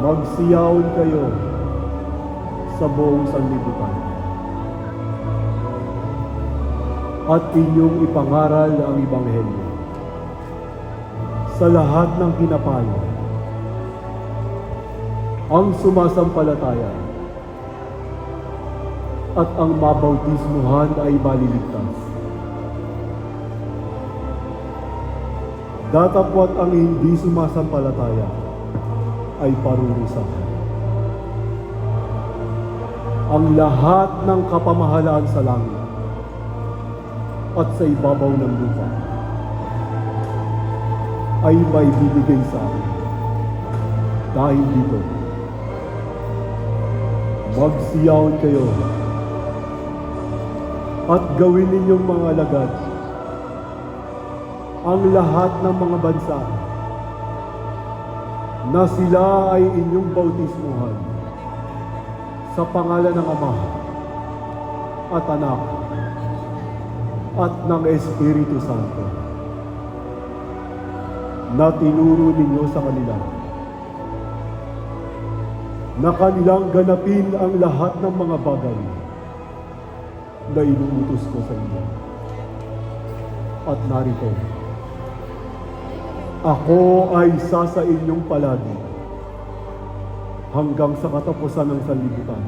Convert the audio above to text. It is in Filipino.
Magsiyaon kayo sa buong sanlibutan at inyong ipangaral ang Ebanghelyo sa lahat ng kinapayo. Ang sumasampalataya at ang mabautismuhan ay maliligtas. Datapwat ang hindi sumasampalataya ay parurusahan. Ang lahat ng kapamahalaan sa langit at sa ibabaw ng lupa ay may bibigay sa akin. Dahil dito, magsiyaon kayo at gawin ninyong mga alagad ang lahat ng mga bansa na sila ay inyong bautismuhan sa pangalan ng Ama at Anak at ng Espiritu Santo, na tinuro ninyo sa kanila na kanilang ganapin ang lahat ng mga bagay na inuutos ko sa inyo. At narito, ako ay sa inyong palagi hanggang sa katapusan ng sanlibutan.